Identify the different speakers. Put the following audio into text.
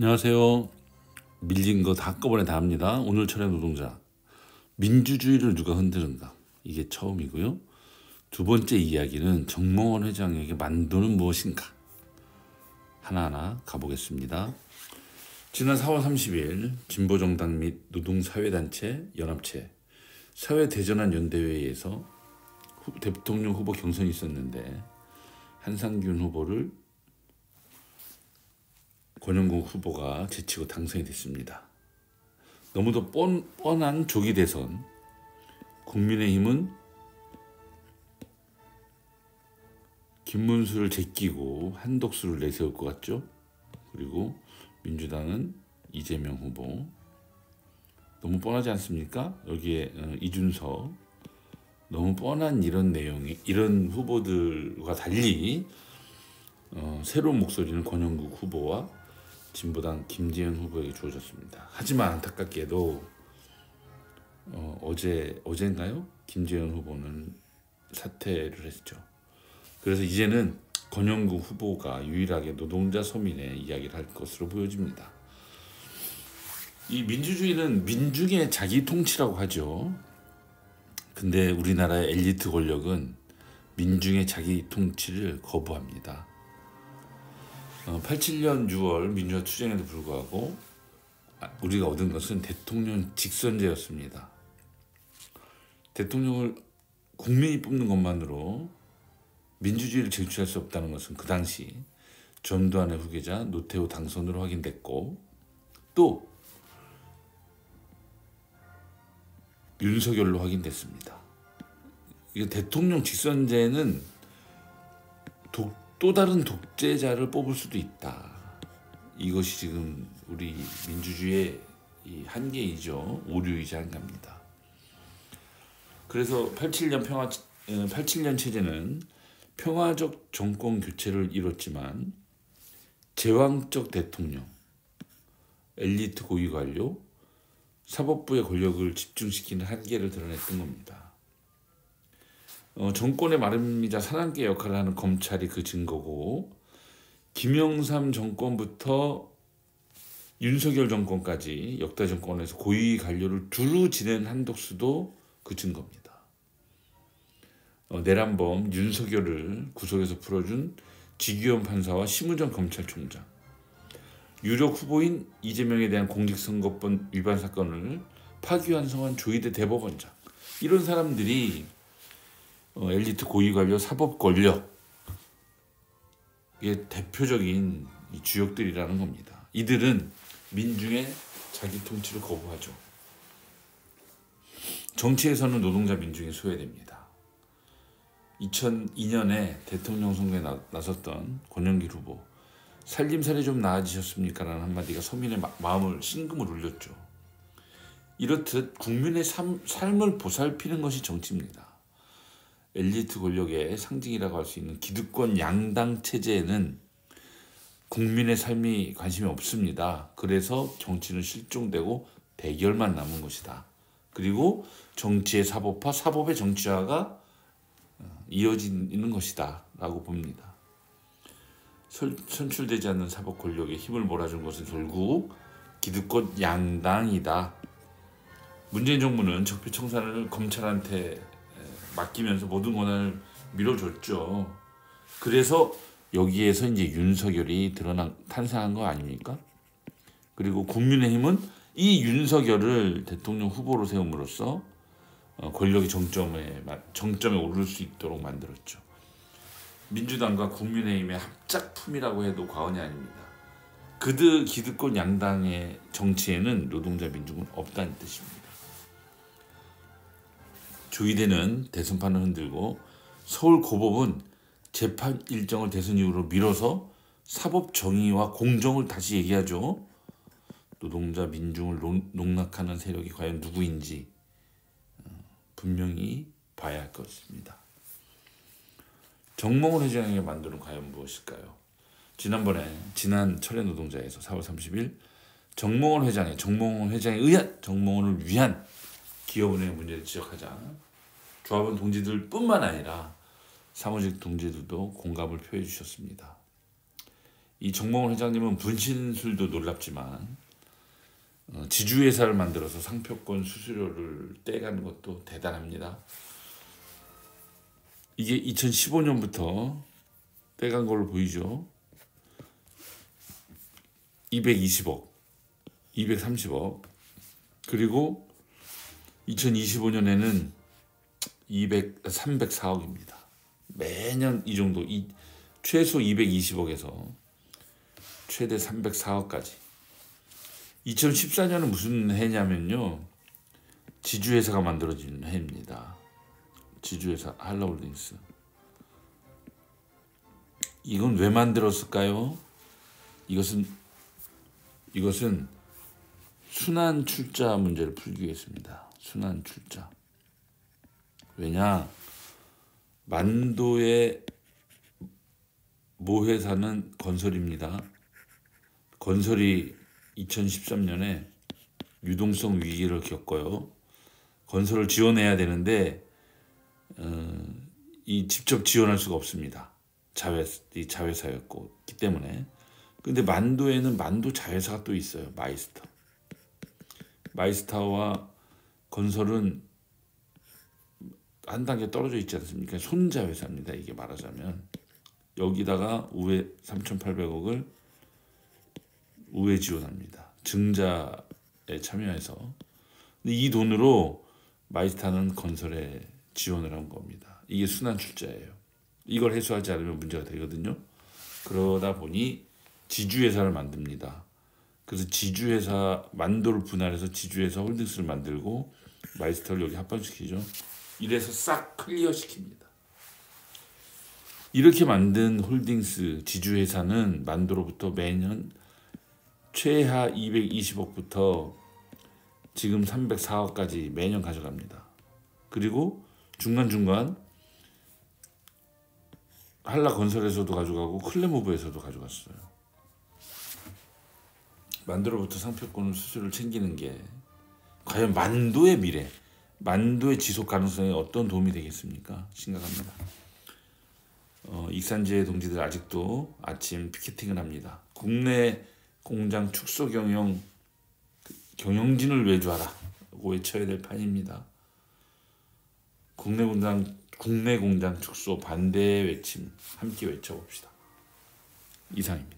Speaker 1: 안녕하세요. 밀린 거 다 한꺼번에 다 합니다. 오늘 철야 노동자. 민주주의를 누가 흔드는가? 이게 처음이고요. 두 번째 이야기는 정몽원 회장에게 만두는 무엇인가? 하나하나 가보겠습니다. 지난 4월 30일 진보정당 및 노동사회단체, 연합체, 사회대전환 연대회의에서 대통령 후보 경선이 있었는데 한상균 후보를 권영국 후보가 제치고 당선이 됐습니다. 너무도 뻔한 조기 대선. 국민의힘은 김문수를 제끼고 한독수를 내세울 것 같죠. 그리고 민주당은 이재명 후보. 너무 뻔하지 않습니까? 여기에 이준석. 너무 뻔한 이런 내용이, 이런 후보들과 달리 새로운 목소리는 권영국 후보와 진보당 김재현 후보에게 주어졌습니다. 하지만 안타깝게도 어제인가요? 김재현 후보는 사퇴를 했죠. 그래서 이제는 권영국 후보가 유일하게 노동자 서민의 이야기를 할 것으로 보여집니다. 이 민주주의는 민중의 자기 통치라고 하죠. 근데 우리나라의 엘리트 권력은 민중의 자기 통치를 거부합니다. 87년 6월 민주화 투쟁에도 불구하고 우리가 얻은 것은 대통령 직선제였습니다. 대통령을 국민이 뽑는 것만으로 민주주의를 쟁취할 수 없다는 것은 그 당시 전두환의 후계자 노태우 당선으로 확인됐고, 또 윤석열로 확인됐습니다. 이 대통령 직선제는 또 다른 독재자를 뽑을 수도 있다. 이것이 지금 우리 민주주의의 이 한계이죠. 오류이자 한계입니다. 그래서 87년 체제는 평화적 정권 교체를 이뤘지만 제왕적 대통령, 엘리트 고위 관료, 사법부의 권력을 집중시키는 한계를 드러냈던 겁니다. 정권의 마름이자 산안개 역할을 하는 검찰이 그 증거고, 김영삼 정권부터 윤석열 정권까지 역대 정권에서 고위 관료를 두루 지낸 한독수도 그 증거입니다. 내란범 윤석열을 구속에서 풀어준 지규현 판사와 심우정 검찰총장, 유력 후보인 이재명에 대한 공직선거법 위반 사건을 파기환송한 조희대 대법원장, 이런 사람들이 엘리트 고위관료, 사법권력, 이게 대표적인 주역들이라는 겁니다. 이들은 민중의 자기 통치를 거부하죠. 정치에서는 노동자 민중이 소외됩니다. 2002년에 대통령 선거에 나섰던 권영길 후보, 살림살이 좀 나아지셨습니까? 라는 한마디가 서민의 마음을 심금을 울렸죠. 이렇듯 국민의 삶을 보살피는 것이 정치입니다. 엘리트 권력의 상징이라고 할 수 있는 기득권 양당 체제에는 국민의 삶이 관심이 없습니다. 그래서 정치는 실종되고 대결만 남은 것이다. 그리고 정치의 사법화, 사법의 정치화가 이어지는 것이다 라고 봅니다. 선출되지 않는 사법 권력에 힘을 몰아준 것은 결국 기득권 양당이다. 문재인 정부는 적폐청산을 검찰한테 맡기면서 모든 권한을 밀어줬죠. 그래서 여기에서 이제 윤석열이 탄생한 거 아닙니까? 그리고 국민의힘은 이 윤석열을 대통령 후보로 세움으로써 권력의 정점에 오를 수 있도록 만들었죠. 민주당과 국민의힘의 합작품이라고 해도 과언이 아닙니다. 기득권 양당의 정치에는 노동자 민중은 없다는 뜻입니다. 조희대는 대선판을 흔들고 서울고법은 재판 일정을 대선 이후로 미뤄서 사법 정의와 공정을 다시 얘기하죠. 노동자 민중을 농락하는 세력이 과연 누구인지 분명히 봐야 할 것입니다. 정몽원 회장에게 만두는 과연 무엇일까요? 지난 철야 노동자에서 4월 30일 정몽원 회장에 의한 정몽원을 위한 기업은행의 문제를 지적하자 조합원 동지들 뿐만 아니라 사무직 동지들도 공감을 표해 주셨습니다. 이 정몽원 회장님은 분신술도 놀랍지만 지주회사를 만들어서 상표권 수수료를 떼가는 것도 대단합니다. 이게 2015년부터 떼간 걸로 보이죠. 220억, 230억, 그리고 2025년에는 304억입니다. 매년 이 정도, 최소 220억에서 최대 304억까지. 2014년은 무슨 해냐면요, 지주회사가 만들어진 해입니다. 지주회사 한라홀딩스. 이건 왜 만들었을까요? 이것은 순환 출자 문제를 풀기 위해서입니다. 순환 출자. 왜냐? 만도의 모회사는 건설입니다. 건설이 2013년에 유동성 위기를 겪어요. 건설을 지원해야 되는데 직접 지원할 수가 없습니다. 자회사였기 때문에. 근데 만도에는 만도 자회사가 또 있어요. 마이스타와 건설은 한 단계 떨어져 있지 않습니까? 손자회사입니다. 이게 말하자면. 여기다가 우회 3,800억을 우회 지원합니다. 증자에 참여해서. 근데 이 돈으로 마이스타는 건설에 지원을 한 겁니다. 이게 순환 출자예요. 이걸 해소하지 않으면 문제가 되거든요. 그러다 보니 지주회사를 만듭니다. 그래서 지주회사 만도를 분할해서 지주회사 홀딩스를 만들고 마이스터를 여기 합반시키죠. 이래서 싹 클리어시킵니다. 이렇게 만든 홀딩스 지주회사는 만도로부터 매년 최하 220억부터 지금 304억까지 매년 가져갑니다. 그리고 중간중간 한라건설에서도 가져가고 클레모브에서도 가져갔어요. 만도로부터 상표권을 수수료를 챙기는 게 과연 만도의 미래, 만도의 지속 가능성에 어떤 도움이 되겠습니까? 심각합니다. 익산지회 동지들 아직도 아침 피켓팅을 합니다. 국내 공장 축소 경영진을 외주하라고 외쳐야 될 판입니다. 국내 공장 축소 반대 외침 함께 외쳐봅시다. 이상입니다.